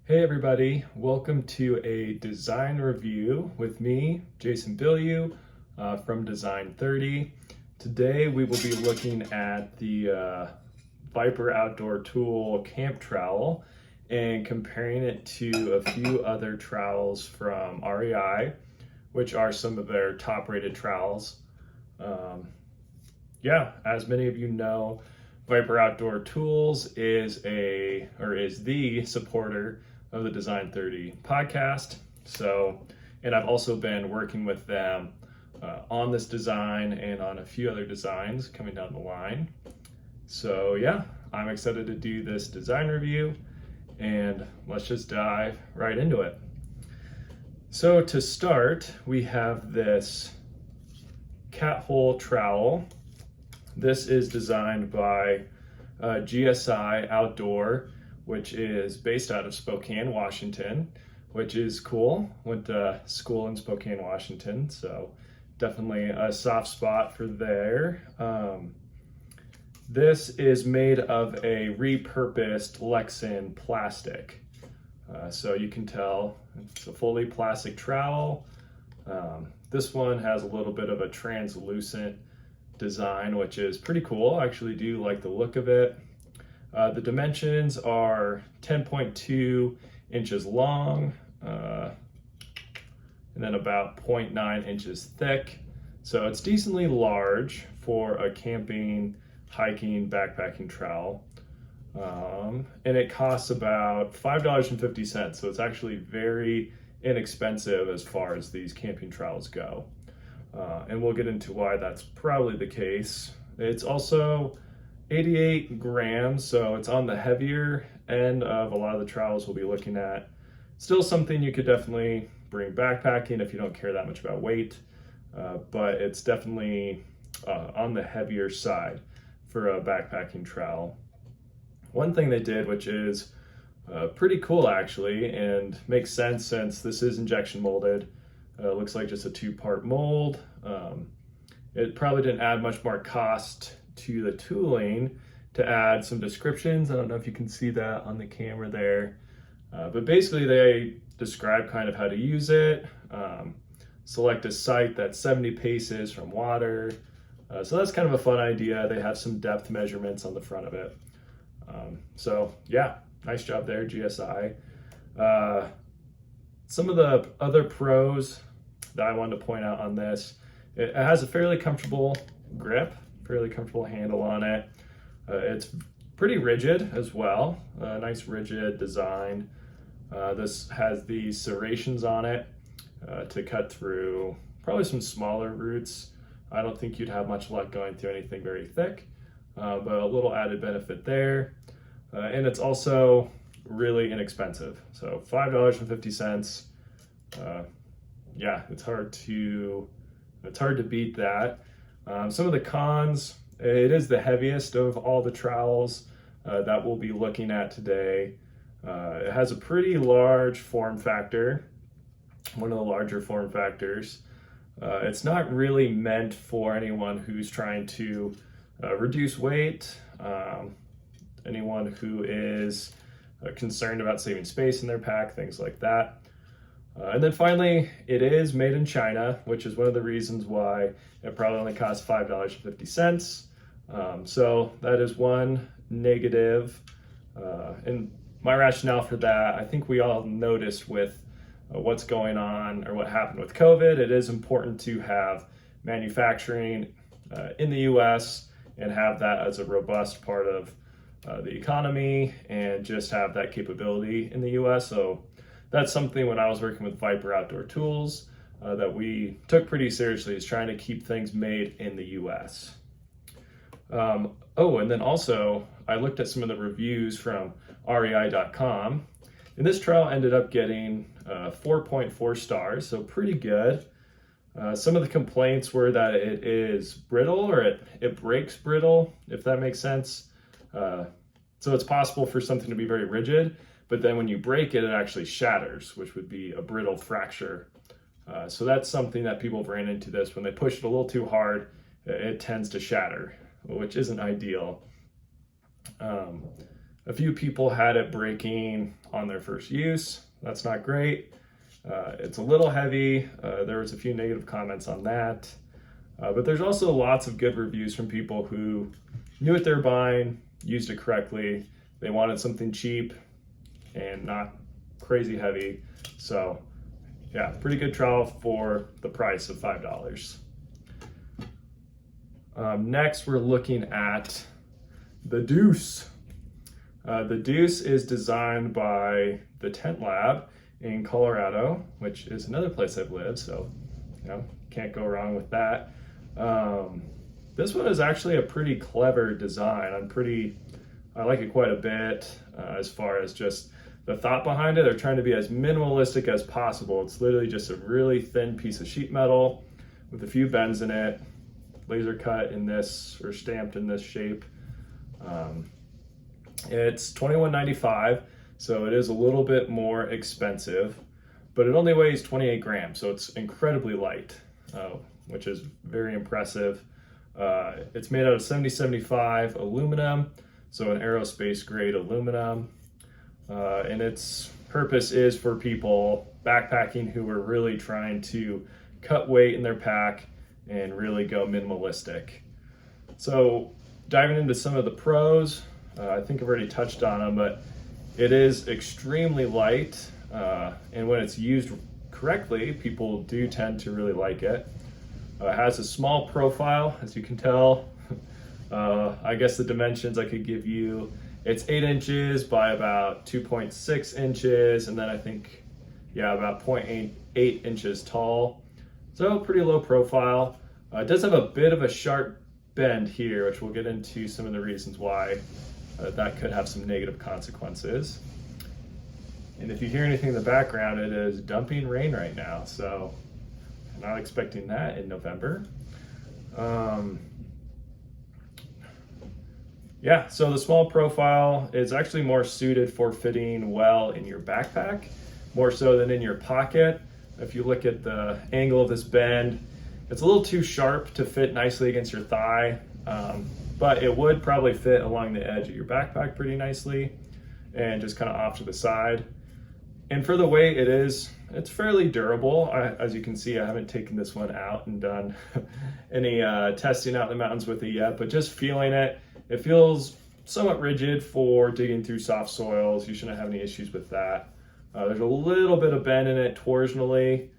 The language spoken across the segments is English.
Hey everybody, welcome to a design review with me, Jason Bilyeu from Design 30. Today we will be looking at the Viper Outdoor Tool Camp Trowel and comparing it to a few other trowels from REI, which are some of their top rated trowels. As many of you know, Viper Outdoor Tools is the supporter of the Design 30 podcast. And I've also been working with them on this design and on a few other designs coming down the line. I'm excited to do this design review, and let's just dive right into it. So to start, we have this cat hole trowel. This is designed by GSI Outdoor, which is based out of Spokane, Washington, which is cool. Went to school in Spokane, Washington, so definitely a soft spot for there. This is made of a repurposed Lexan plastic. So you can tell it's a fully plastic trowel. This one has a little bit of a translucent design, which is pretty cool. I actually do like the look of it. The dimensions are 10.2 inches long and then about 0.9 inches thick. So it's decently large for a camping, hiking, backpacking trowel. And it costs about $5.50. So it's actually very inexpensive as far as these camping trowels go. And we'll get into why that's probably the case. It's also 88 grams, so it's on the heavier end of a lot of the trowels we'll be looking at. Still something you could definitely bring backpacking if you don't care that much about weight, but it's definitely on the heavier side for a backpacking trowel. One thing they did, which is pretty cool actually, and makes sense since this is injection molded. Looks like just a 2-part mold. It probably didn't add much more cost to the tooling to add some descriptions. I don't know if you can see that on the camera there. But basically they describe kind of how to use it. Select a site that's 70 paces from water. So that's kind of a fun idea. They have some depth measurements on the front of it. Nice job there, GSI. Some of the other pros that I wanted to point out on this, it has a fairly comfortable grip, fairly comfortable handle on it. It's pretty rigid as well, a nice rigid design. This has these serrations on it to cut through probably some smaller roots. I don't think you'd have much luck going through anything very thick, but a little added benefit there. And it's also really inexpensive. So $5.50. It's hard to beat that. Some of the cons, it is the heaviest of all the trowels that we'll be looking at today. It has a pretty large form factor, one of the larger form factors. It's not really meant for anyone who's trying to reduce weight, anyone who is concerned about saving space in their pack, things like that. And then finally, it is made in China, which is one of the reasons why it probably only costs $5.50. So that is one negative. And my rationale for that, I think we all noticed with what's going on or what happened with COVID, it is important to have manufacturing in the US and have that as a robust part of the economy and just have that capability in the US. So that's something when I was working with Viper Outdoor Tools that we took pretty seriously, is trying to keep things made in the US. And then also I looked at some of the reviews from rei.com, and this trowel ended up getting 4.4 stars, so pretty good. Some of the complaints were that it is brittle, or it breaks brittle, if that makes sense. So it's possible for something to be very rigid, but then when you break it, it actually shatters, which would be a brittle fracture. So that's something that people have ran into this. When they push it a little too hard, it tends to shatter, which isn't ideal. A few people had it breaking on their first use. That's not great. It's a little heavy. There was a few negative comments on that. But there's also lots of good reviews from people who knew what they're buying, used it correctly. They wanted something cheap and not crazy heavy. So yeah, pretty good trowel for the price of $5. Next, we're looking at the Deuce. The Deuce is designed by the Tent Lab in Colorado, which is another place I've lived, so can't go wrong with that. This one is actually a pretty clever design. I like it quite a bit as far as just the thought behind it. They're trying to be as minimalistic as possible. It's literally just a really thin piece of sheet metal with a few bends in it, laser cut in this or stamped in this shape. It's $21.95, so it is a little bit more expensive, but it only weighs 28 grams, so it's incredibly light, which is very impressive. It's made out of 7075 aluminum, so an aerospace grade aluminum, and its purpose is for people backpacking who are really trying to cut weight in their pack and really go minimalistic. So diving into some of the pros, I think I've already touched on them, but it is extremely light, and when it's used correctly, people do tend to really like it. It has a small profile, as you can tell. I guess the dimensions I could give you, it's 8 inches by about 2.6 inches, and then I think, about 0.8 inches tall. So pretty low profile. It does have a bit of a sharp bend here, which we'll get into some of the reasons why that could have some negative consequences. And if you hear anything in the background, it is dumping rain right now, so I'm not expecting that in November. So the small profile is actually more suited for fitting well in your backpack, more so than in your pocket. If you look at the angle of this bend, it's a little too sharp to fit nicely against your thigh, but it would probably fit along the edge of your backpack pretty nicely and just kind of off to the side. And for the weight it's fairly durable. As you can see, I haven't taken this one out and done any testing out in the mountains with it yet, but just feeling it, it feels somewhat rigid for digging through soft soils. You shouldn't have any issues with that. There's a little bit of bend in it torsionally,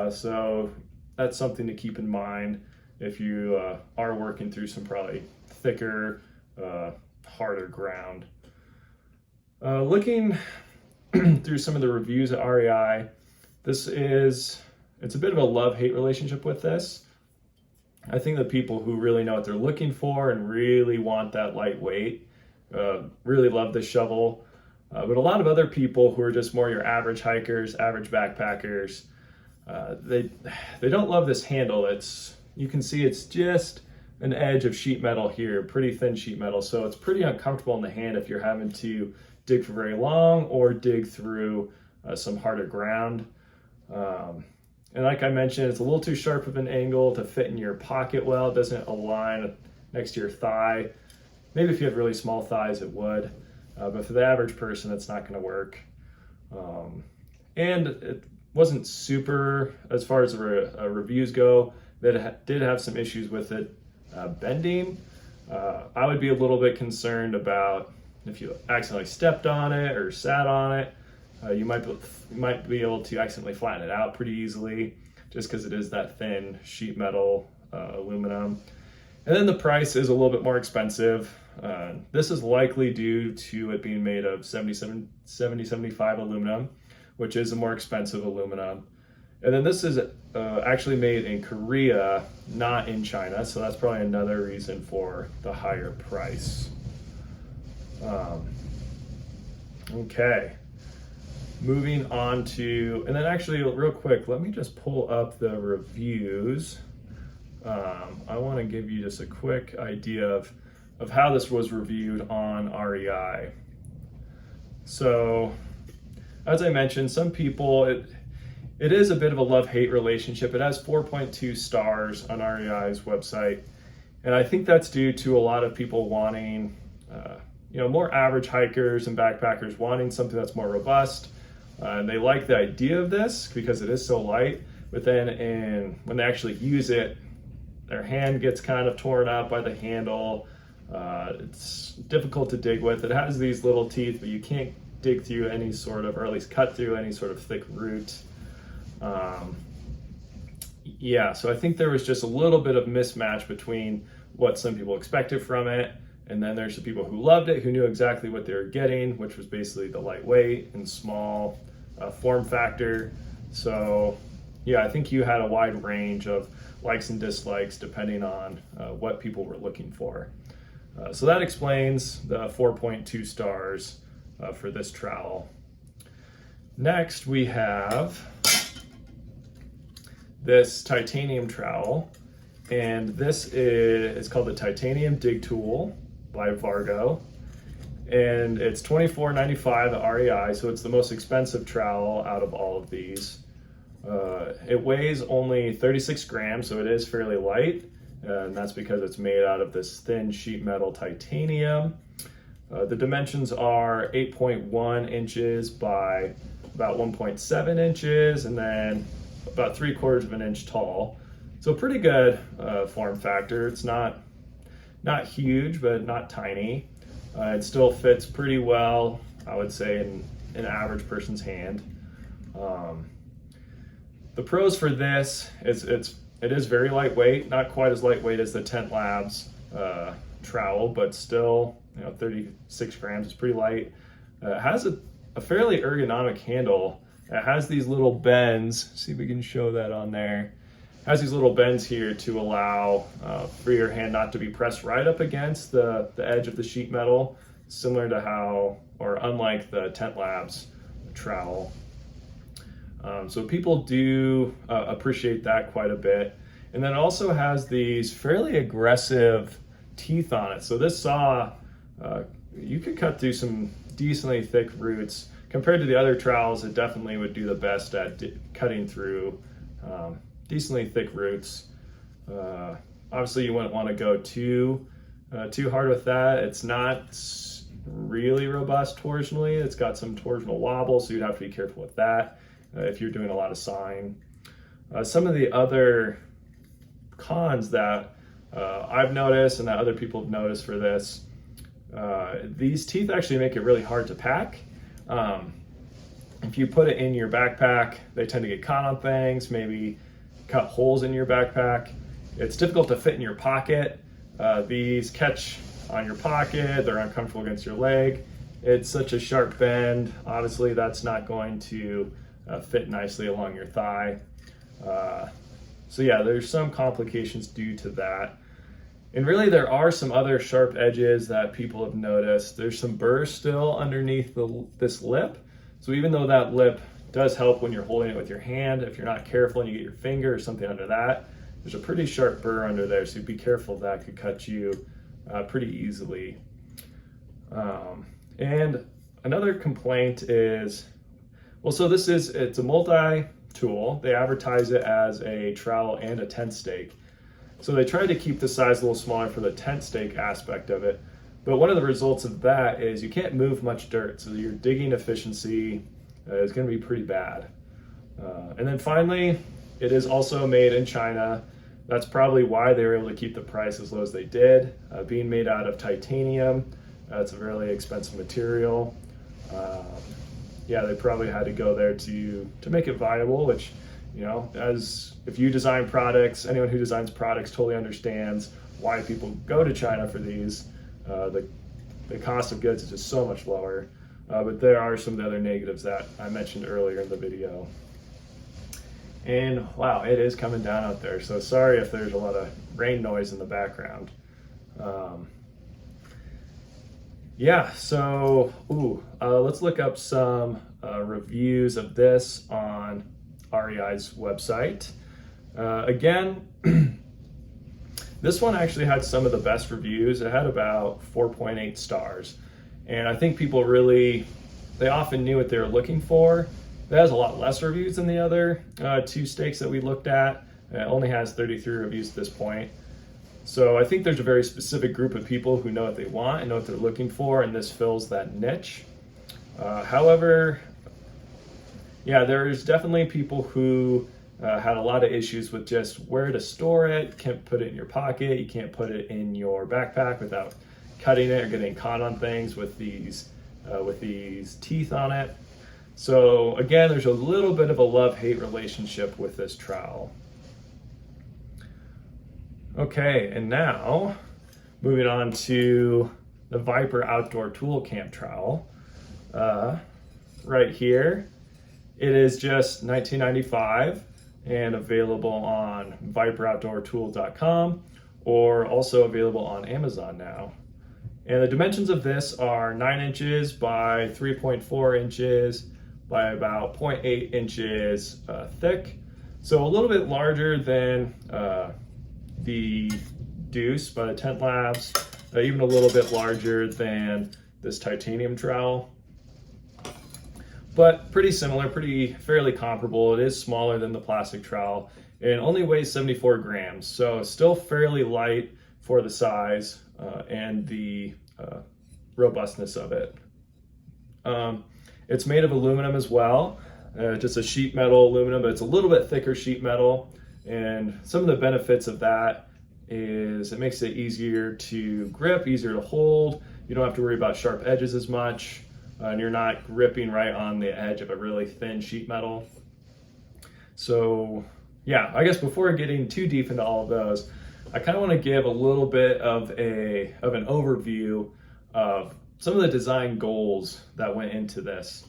so that's something to keep in mind if you are working through some probably thicker, harder ground. Looking through some of the reviews at REI, it's a bit of a love-hate relationship with this. I think the people who really know what they're looking for and really want that lightweight really love this shovel. But a lot of other people who are just more your average hikers, average backpackers, they don't love this handle. You can see it's just an edge of sheet metal here, pretty thin sheet metal. So it's pretty uncomfortable in the hand if you're having to dig for very long or dig through some harder ground. And like I mentioned, it's a little too sharp of an angle to fit in your pocket well. It doesn't align next to your thigh. Maybe if you have really small thighs, it would. But for the average person, it's not going to work. And it wasn't super, as far as reviews go, that it did have some issues with it bending. I would be a little bit concerned about if you accidentally stepped on it or sat on it. You might be able to accidentally flatten it out pretty easily, just because it is that thin sheet metal aluminum. And then the price is a little bit more expensive. This is likely due to it being made of 7075 aluminum, which is a more expensive aluminum. And then this is actually made in Korea, not in China, so that's probably another reason for the higher price. Okay, moving on to, and then actually real quick, let me just pull up the reviews. I want to give you just a quick idea of how this was reviewed on REI. So, as I mentioned, some people, it is a bit of a love-hate relationship. It has 4.2 stars on REI's website, and I think that's due to a lot of people wanting more average hikers and backpackers wanting something that's more robust. And they like the idea of this because it is so light, but then when they actually use it, their hand gets kind of torn up by the handle. It's difficult to dig with. It has these little teeth, but you can't dig through any sort of, or at least cut through any sort of thick root. Yeah, so I think there was just a little bit of mismatch between what some people expected from it, and then there's the people who loved it, who knew exactly what they were getting, which was basically the lightweight and small form factor. So yeah, I think you had a wide range of likes and dislikes depending on what people were looking for. So that explains the 4.2 stars for this trowel. Next, we have this titanium trowel, and this is called the Titanium Dig Tool by Vargo, and it's $24.95 at REI, so it's the most expensive trowel out of all of these. It weighs only 36 grams, so it is fairly light, and that's because it's made out of this thin sheet metal titanium. The dimensions are 8.1 inches by about 1.7 inches, and then about 3/4 of an inch tall. So pretty good form factor. It's not huge, but not tiny. It still fits pretty well, I would say, in an average person's hand. The pros for this is it is very lightweight, not quite as lightweight as the Tent Labs trowel, but still, 36 grams is pretty light. It has a fairly ergonomic handle. It has these little bends. See if we can show that on there. It has these little bends here to allow for your hand not to be pressed right up against the edge of the sheet metal, similar to how, or unlike the Tent Labs trowel. So people do appreciate that quite a bit. And then it also has these fairly aggressive teeth on it. So this saw, you could cut through some decently thick roots. Compared to the other trowels, it definitely would do the best at cutting through decently thick roots. Obviously, you wouldn't want to go too hard with that. It's not really robust torsionally. It's got some torsional wobble, so you'd have to be careful with that if you're doing a lot of sawing. Some of the other cons that I've noticed and that other people have noticed for this, these teeth actually make it really hard to pack. If you put it in your backpack, they tend to get caught on things, maybe cut holes in your backpack. It's difficult to fit in your pocket. These catch on your pocket, they're uncomfortable against your leg. It's such a sharp bend. Obviously, that's not going to fit nicely along your thigh. So yeah, there's some complications due to that. And really, there are some other sharp edges that people have noticed. There's some burrs still underneath this lip. So even though that lip does help when you're holding it with your hand, if you're not careful and you get your finger or something under that, there's a pretty sharp burr under there. So be careful, that could cut you pretty easily. And another complaint is, well, so it's a multi-tool. They advertise it as a trowel and a tent stake. So they tried to keep the size a little smaller for the tent stake aspect of it. But one of the results of that is you can't move much dirt. So your digging efficiency is going to be pretty bad. And then finally, it is also made in China. That's probably why they were able to keep the price as low as they did. Being made out of titanium, it's a really expensive material. Yeah, they probably had to go there to make it viable, which, as if you design products, anyone who designs products totally understands why people go to China for these. The cost of goods is just so much lower. But there are some of the other negatives that I mentioned earlier in the video. And wow, it is coming down out there. So sorry if there's a lot of rain noise in the background. Yeah, so let's look up some reviews of this on REI's website. Again, this one actually had some of the best reviews. It had about 4.8 stars. And I think people they often knew what they were looking for. It has a lot less reviews than the other two stakes that we looked at. It only has 33 reviews at this point. So I think there's a very specific group of people who know what they want and know what they're looking for, and this fills that niche. However, yeah, there's definitely people who had a lot of issues with just where to store it. You can't put it in your pocket. You can't put it in your backpack without cutting it or getting caught on things with these teeth on it. So again, there's a little bit of a love-hate relationship with this trowel. Okay, and now moving on to the Viper Outdoor Tool Camp Trowel. Right here, it is just $19.95 and available on viperoutdoortool.com, or also available on Amazon now. And the dimensions of this are 9 inches by 3.4 inches by about 0.8 inches thick. So a little bit larger than the Deuce by the Tent Labs, even a little bit larger than this titanium trowel. But pretty similar, fairly comparable. It is smaller than the plastic trowel and only weighs 74 grams. So still fairly light for the size and the robustness of it. It's made of aluminum as well, just a sheet metal aluminum, but it's a little bit thicker sheet metal. And some of the benefits of that is it makes it easier to grip, easier to hold. You don't have to worry about sharp edges as much. And you're not gripping right on the edge of a really thin sheet metal. So yeah, I guess before getting too deep into all of those, I kind of want to give a little bit of an overview of some of the design goals that went into this.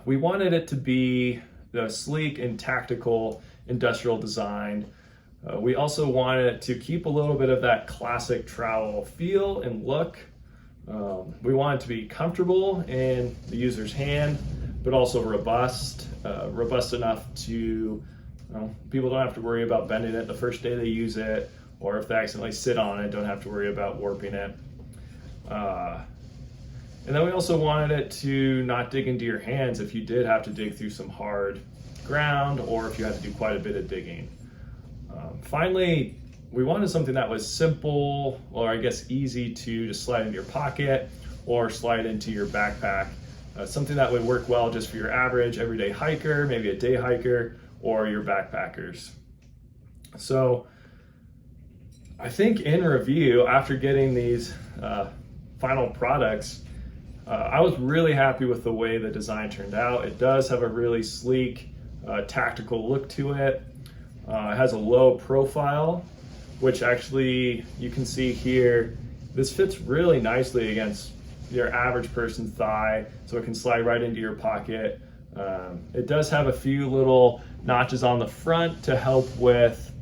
We wanted it to be sleek and tactical industrial design. We also wanted it to keep a little bit of that classic trowel feel and look. We want it to be comfortable in the user's hand, but also robust enough to people don't have to worry about bending it the first day they use it, or if they accidentally sit on it, don't have to worry about warping it. And then we also wanted it to not dig into your hands if you did have to dig through some hard ground, or if you had to do quite a bit of digging. Finally, we wanted something that was simple, or I guess easy to just slide into your pocket or slide into your backpack. Something that would work well just for your average everyday hiker, maybe a day hiker, or your backpackers. So I think in review, after getting these final products, I was really happy with the way the design turned out. It does have a really sleek, tactical look to it. It has a low profile, which actually you can see here, this fits really nicely against your average person's thigh, so it can slide right into your pocket. It does have a few little notches on the front to help with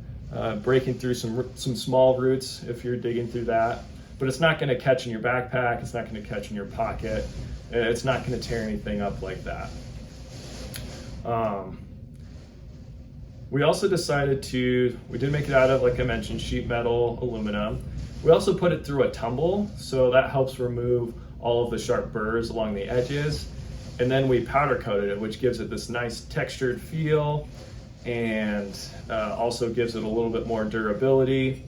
breaking through some small roots if you're digging through that, but it's not going to catch in your backpack, it's not going to catch in your pocket, it's not going to tear anything up like that. We also decided we did make it out of, like I mentioned, sheet metal, aluminum. We also put it through a tumble, so that helps remove all of the sharp burrs along the edges. And then we powder coated it, which gives it this nice textured feel, and also gives it a little bit more durability,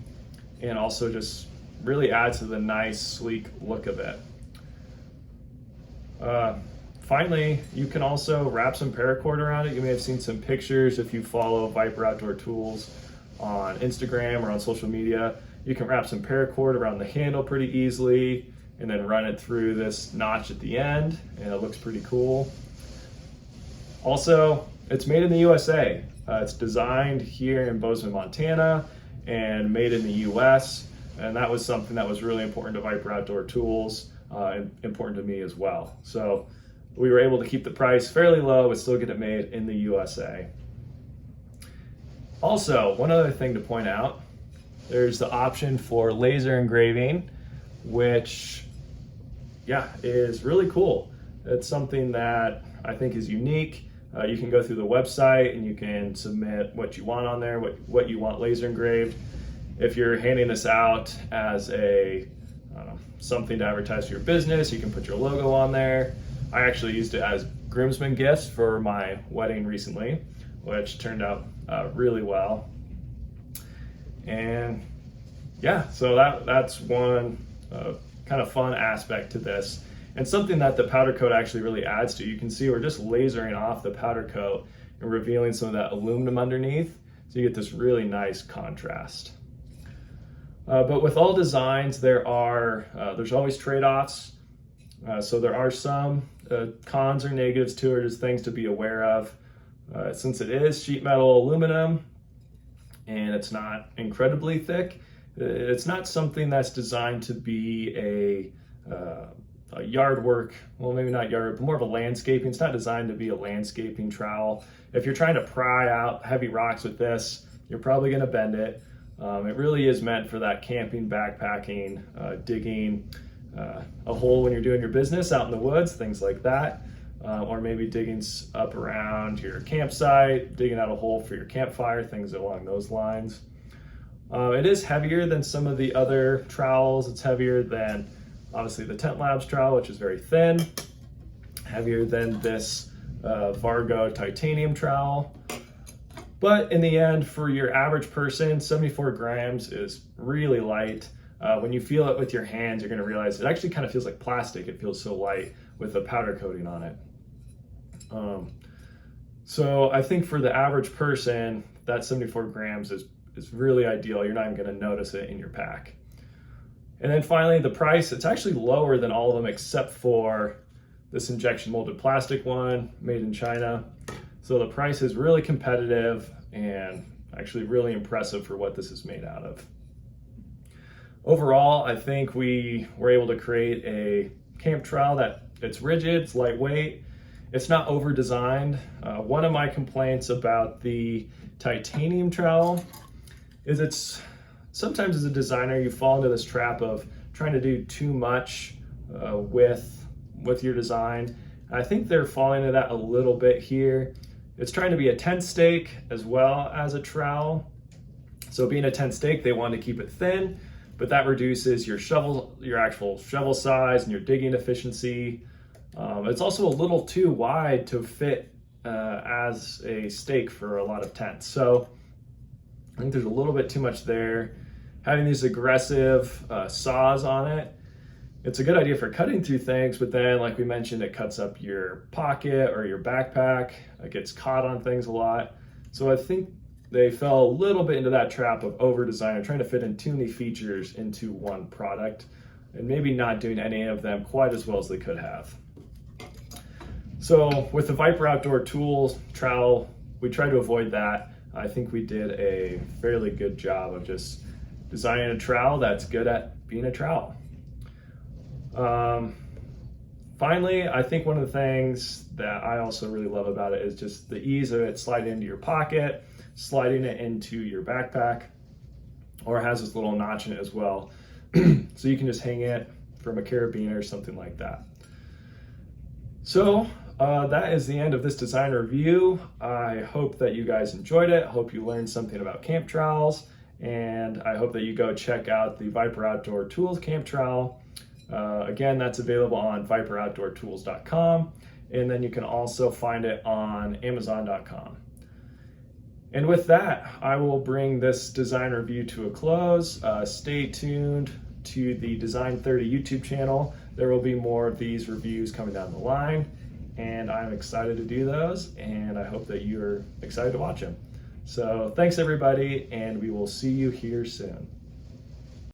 and also just really adds to the nice, sleek look of it. Finally, you can also wrap some paracord around it. You may have seen some pictures if you follow Viper Outdoor Tools on Instagram or on social media. You can wrap some paracord around the handle pretty easily and then run it through this notch at the end, and it looks pretty cool. Also, it's made in the USA. It's designed here in Bozeman, Montana, and made in the US, and that was something that was really important to Viper Outdoor Tools, and important to me as well. So we were able to keep the price fairly low, but still get it made in the USA. Also, one other thing to point out, there's the option for laser engraving, which, yeah, is really cool. It's something that I think is unique. You can go through the website and you can submit what you want on there, what you want laser engraved. If you're handing this out as something to advertise for your business, you can put your logo on there. I actually used it as groomsmen gifts for my wedding recently, which turned out really well. And yeah, so that's one kind of fun aspect to this, and something that the powder coat actually really adds to. You can see we're just lasering off the powder coat and revealing some of that aluminum underneath, so you get this really nice contrast. But with all designs, there's always trade-offs. So there are some cons or negatives to it, as things to be aware of. Since it is sheet metal aluminum and it's not incredibly thick, it's not something that's designed to be a yard work, well, maybe not yard, but more of a landscaping. It's not designed to be a landscaping trowel. If you're trying to pry out heavy rocks with this, you're probably going to bend it. It really is meant for that camping, backpacking, digging a hole when you're doing your business out in the woods, things like that. Or maybe digging up around your campsite, digging out a hole for your campfire, things along those lines. It is heavier than some of the other trowels. It's heavier than, obviously, the Tent Labs trowel, which is very thin. Heavier than this Vargo titanium trowel. But in the end, for your average person, 74 grams is really light. When you feel it with your hands, you're going to realize it actually kind of feels like plastic. It feels so light with the powder coating on it. So I think for the average person, that 74 grams is really ideal. You're not even going to notice it in your pack. And then finally, the price, it's actually lower than all of them except for this injection molded plastic one made in China. So the price is really competitive and actually really impressive for what this is made out of. Overall, I think we were able to create a camp trowel that it's rigid, it's lightweight, it's not over designed. One of my complaints about the titanium trowel is it's sometimes as a designer you fall into this trap of trying to do too much with your design. I think they're falling into that a little bit here. It's trying to be a tent stake as well as a trowel. So being a tent stake, they want to keep it thin, but that reduces your actual shovel size and your digging efficiency. It's also a little too wide to fit as a stake for a lot of tents. So I think there's a little bit too much there. Having these aggressive saws on it, it's a good idea for cutting through things, but then like we mentioned, it cuts up your pocket or your backpack. It gets caught on things a lot. So I think they fell a little bit into that trap of over design and trying to fit in too many features into one product and maybe not doing any of them quite as well as they could have. So with the Viper Outdoor Tools trowel, we try to avoid that. I think we did a fairly good job of just designing a trowel that's good at being a trowel. Finally, I think one of the things that I also really love about it is just the ease of it sliding into your pocket, sliding it into your backpack, or it has this little notch in it as well. So you can just hang it from a carabiner or something like that. So that is the end of this design review. I hope that you guys enjoyed it. I hope you learned something about camp trowels, and I hope that you go check out the Viper Outdoor Tools camp trowel. Again, that's available on viperoutdoortools.com, and then you can also find it on amazon.com. And with that, I will bring this design review to a close. Stay tuned to the Design 30 YouTube channel. There will be more of these reviews coming down the line, and I'm excited to do those, and I hope that you're excited to watch them. So thanks everybody, and we will see you here soon.